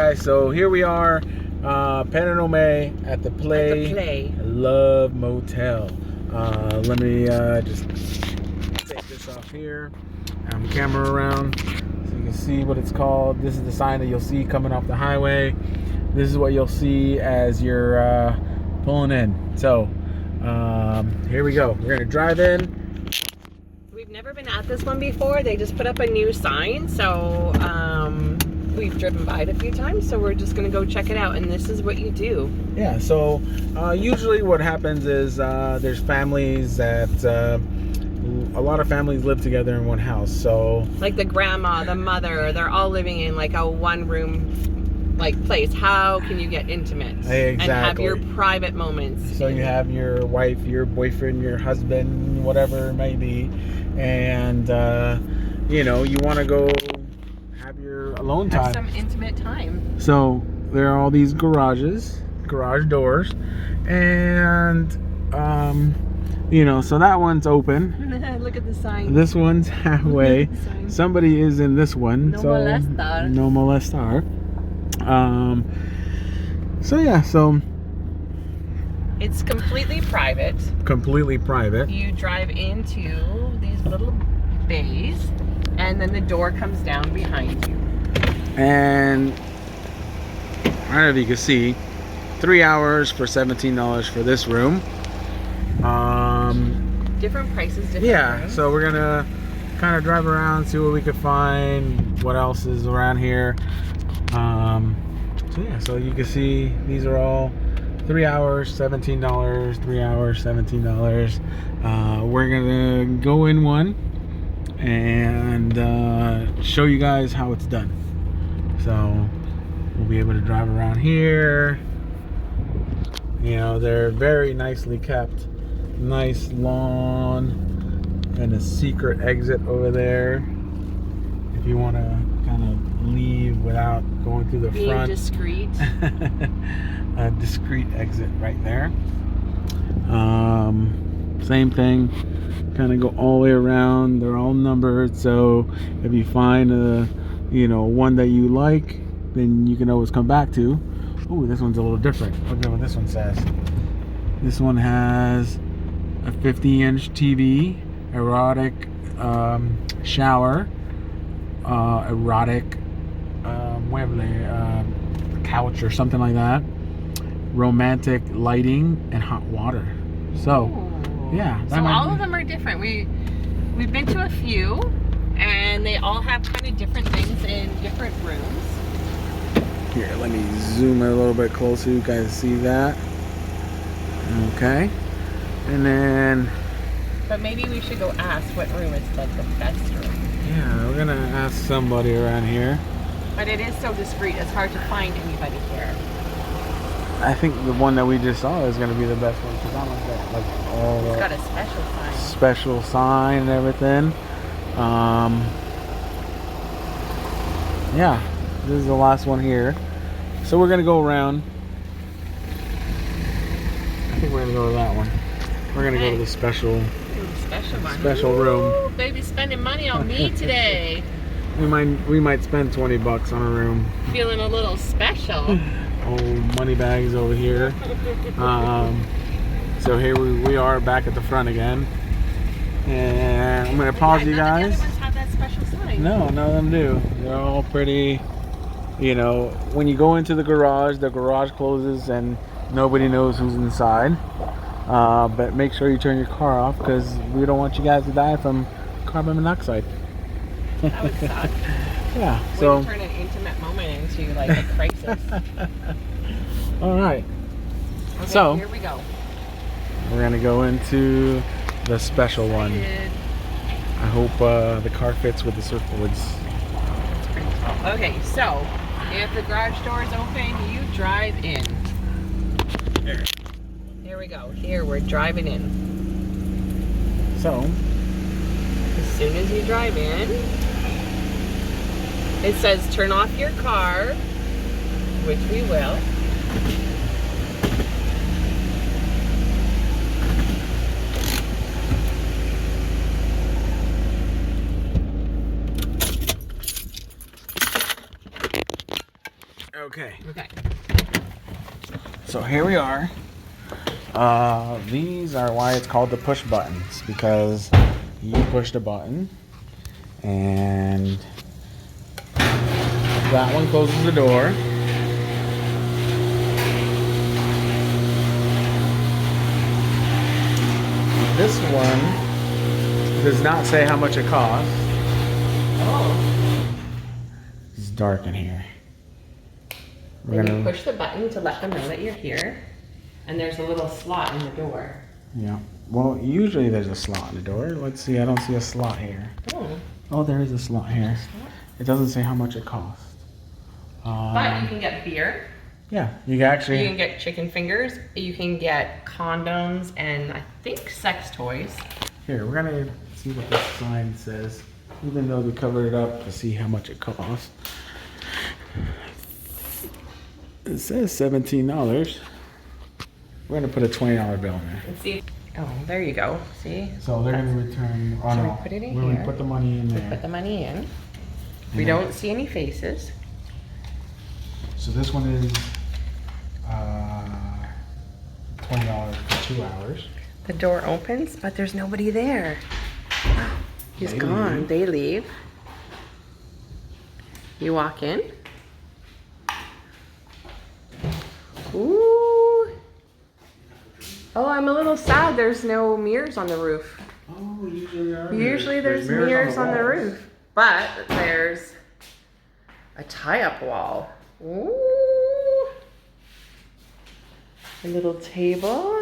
guys, so here we are, Panama at the Play Love Motel. Let me just take this off here, camera around so you can see what it's called. This is the sign that you'll see coming off the highway. This is what you'll see as you're pulling in. So here we go. We're gonna drive in. We've never been at this one before. They just put up a new sign, so we've driven by it a few times, so we're just gonna go check it out. And this is what you do. Yeah, so usually what happens is there's families that a lot of families live together in one house. So like the grandma, the mother, they're all living in like a one room like place. How can you get intimate and have your private moments? So you have your wife, your boyfriend, your husband, whatever it may be, and you know, you want to go have your alone time, have some intimate time. So there are all these garage doors, and you know, so that one's open. Look at the sign. This one's halfway. Somebody is in this one. No molestar. No molestar. So yeah, so it's completely private. Completely private. You drive into these little bays, and then the door comes down behind you. And I don't know if you can see, 3 hours for $17 for this room. Different prices, different rooms. So we're gonna kind of drive around, see what we could find, what else is around here. So yeah, so you can see these are all 3 hours, $17, 3 hours, $17. We're gonna go in one and show you guys how it's done. So we'll be able to drive around here. You know, they're very nicely kept. Nice lawn and a secret exit over there if you want to kind of leave without going through the front. Being discreet. A discreet exit right there. Same thing, kind of go all the way around. They're all numbered, so if you find a, you know, one that you like, then you can always come back to. Oh, this one's a little different. Look at what this one says. This one has a 50-inch TV, erotic shower, erotic couch or something like that, romantic lighting, and hot water. So yeah, so all of them are different. We've been to a few, and they all have kind of different things in different rooms. Here, let me zoom a little bit closer. You guys see that? Okay. And then, but maybe we should go ask what room is like the best room. Yeah, we're gonna ask somebody around here. But it is so discreet, it's hard to find anybody here. I think the one that we just saw is gonna be the best one, because that one's got like all it's got a special sign. Special sign and everything. Yeah, this is the last one here. So we're gonna go around. I think we're gonna go to that one. We're gonna go to the special room. Ooh, baby's spending money on me today. We might spend $20 on a room. Feeling a little special. Oh, money bags over here. So here we are back at the front again. And I'm gonna pause you guys. None of the other ones have that special sign. No, none of them do. They're all pretty. You know, when you go into the garage closes and nobody knows who's inside. But make sure you turn your car off, because we don't want you guys to die from carbon monoxide. That would suck. Yeah. We So would turn an intimate moment into like a crisis. All right. Okay, so here we go. We're gonna go into the special one. I hope the car fits with the surfboards. It's pretty tall. Okay, so if the garage door is open, you drive in. Here we go. Here we're driving in. So as soon as you drive in, it says turn off your car, which we will. Okay. Okay. So here we are. These are why it's called the push buttons, because you push the button and that one closes the door. This one does not say how much it costs. Oh. It's dark in here. Then you push the button to let them know that you're here. And there's a little slot in the door. Yeah. Well, usually there's a slot in the door. Let's see. I don't see a slot here. Oh. Oh, there is a slot here. It doesn't say how much it costs. But you can get beer. Yeah, you can actually. You can get chicken fingers. You can get condoms and I think sex toys. Here, we're gonna see what this sign says, even though we covered it up to see how much it costs. It says $17. We're gonna put a $20 bill in there. Let's see. Oh, there you go. See? So they're gonna return. Oh Should no, we put it in when here? we put the money in Put there. the money in. We don't see any faces. So this one is $20 for 2 hours. The door opens, but there's nobody there. He's They gone. leave. They leave. You walk in. Ooh. Oh, I'm a little sad there's no mirrors on the roof. Oh, usually there are. Usually there's mirrors on the roof. But there's a tie-up wall. Ooh. A little table.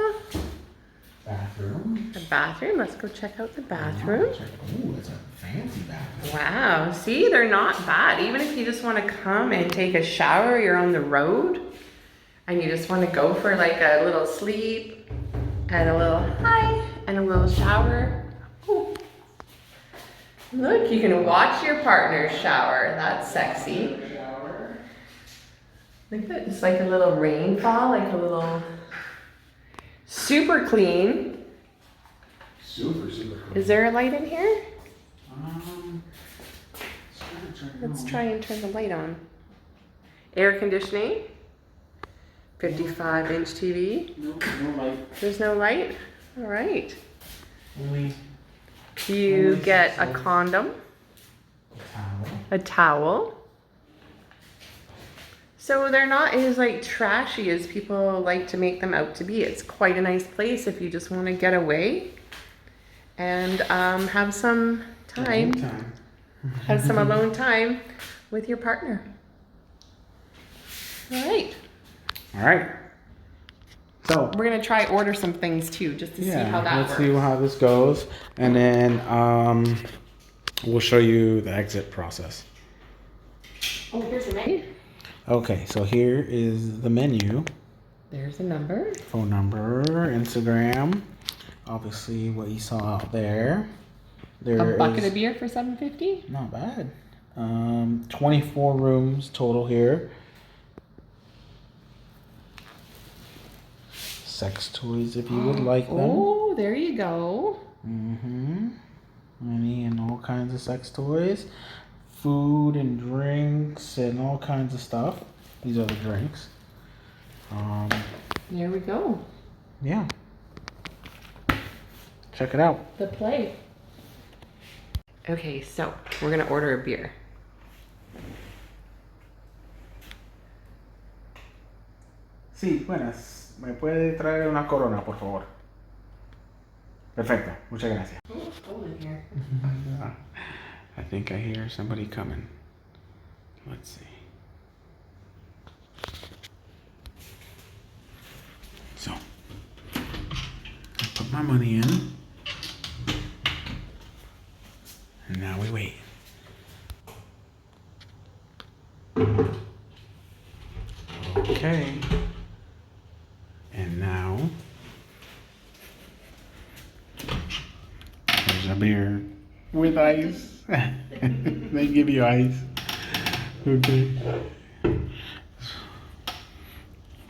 Bathroom. A bathroom. Let's go check out the bathroom. Oh, it's a fancy bathroom. Wow. See, they're not bad. Even if you just want to come and take a shower, you're on the road, and you just want to go for like a little sleep and a little hi and a little shower. Ooh. Look, you can watch your partner shower. That's sexy. Look at it. It's like a little rainfall, like a little super clean. Super clean. Is there a light in here? Um, Let's try and turn the light on. Air conditioning. 55-inch TV. No light. There's no light? All right. Only You get a condom, towel. a towel. So they're not as like trashy as people like to make them out to be. It's quite a nice place if you just want to get away and have some time, have some alone time with your partner. All right. All right. So We're gonna try order some things too, just to see how that let's works. see how this goes, and then we'll show you the exit process. Oh, here's a menu. Okay, so here is the menu. There's a number. Phone number, Instagram, obviously what you saw out there. There A bucket is- of beer for $7.50. Not bad. 24 rooms total here. Sex toys if you would like them. Oh, there you go. Mm-hmm. Any and all kinds of sex toys. Food and drinks and all kinds of stuff. These are the drinks. There we go. Yeah. Check it out. The play. Okay, so we're gonna order a beer. Sí, buenas. ¿Me puede traer una corona, por favor? Perfecto. Muchas gracias. Oh, it's cold in here. I think I hear somebody coming. Let's see. So, I put my money in. And now we wait. Okay. And now there's a beer with ice. They give you ice. Okay.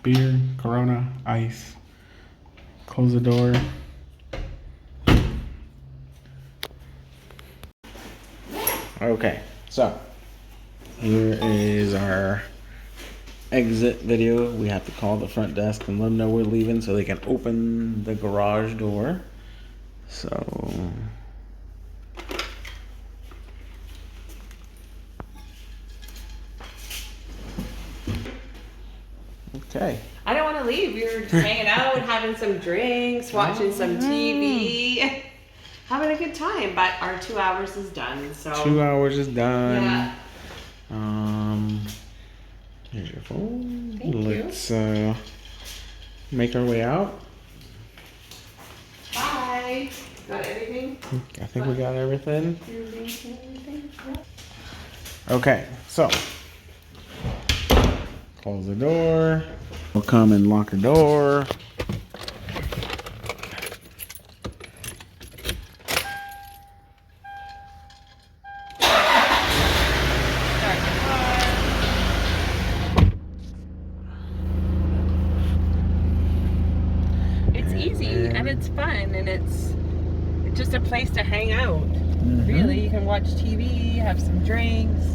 Beer, Corona, ice. Close the door. Okay, so here is our exit video, we have to call the front desk and let them know we're leaving so they can open the garage door. So okay. I don't want to leave. We were just hanging out, having some drinks, watching some TV, having a good time. But our 2 hours is done. So 2 hours is done. Yeah. Here's your phone. Thank you. Let's make our way out. Bye. Got everything? I think we got everything. Everything? Okay, so close the door. We'll come and lock the door. It's easy and it's fun and it's just a place to hang out. Really, you can watch TV, have some drinks.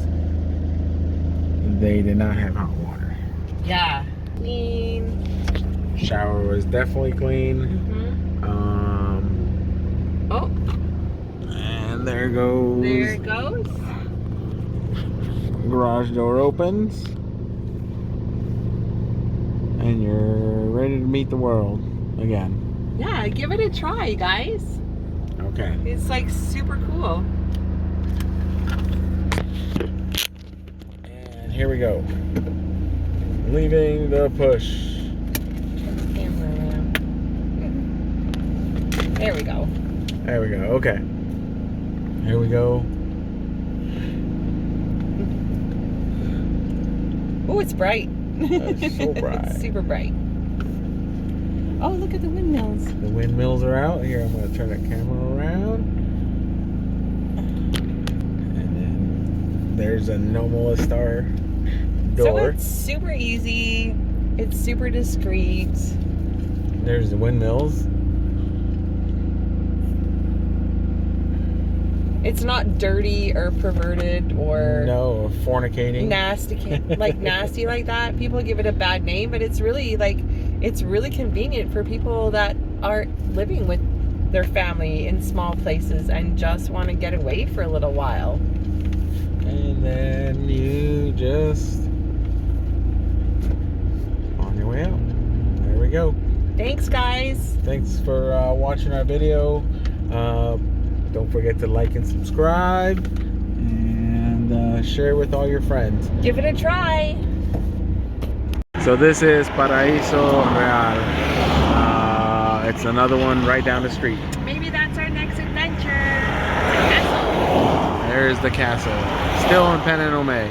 They did not have hot water. Yeah. Clean. Shower was definitely clean. Oh, And there goes. there it goes. Garage door opens. And you're ready to meet the world again. Yeah, give it a try, guys. Okay. It's like super cool. And here we go. Leaving the push. Turn the camera around. There we go. There we go. Okay. Here we go. Oh, it's bright. That's so bright. It's super bright. Oh, look at the windmills. The windmills are out. Here, I'm going to turn the camera around. And then there's a No Molestar door. So it's super easy. It's super discreet. There's the windmills. It's not dirty or perverted or No, fornicating. nasty like that. People give it a bad name, but it's really convenient for people that aren't living with their family in small places and just want to get away for a little while. And then you just on your way out. There we go. Thanks, guys. Thanks for watching our video. Don't forget to like and subscribe and share with all your friends. Give it a try. So this is Paraíso Real. It's another one right down the street. Maybe that's our next adventure. Castle. There's the castle. Still in Panamá.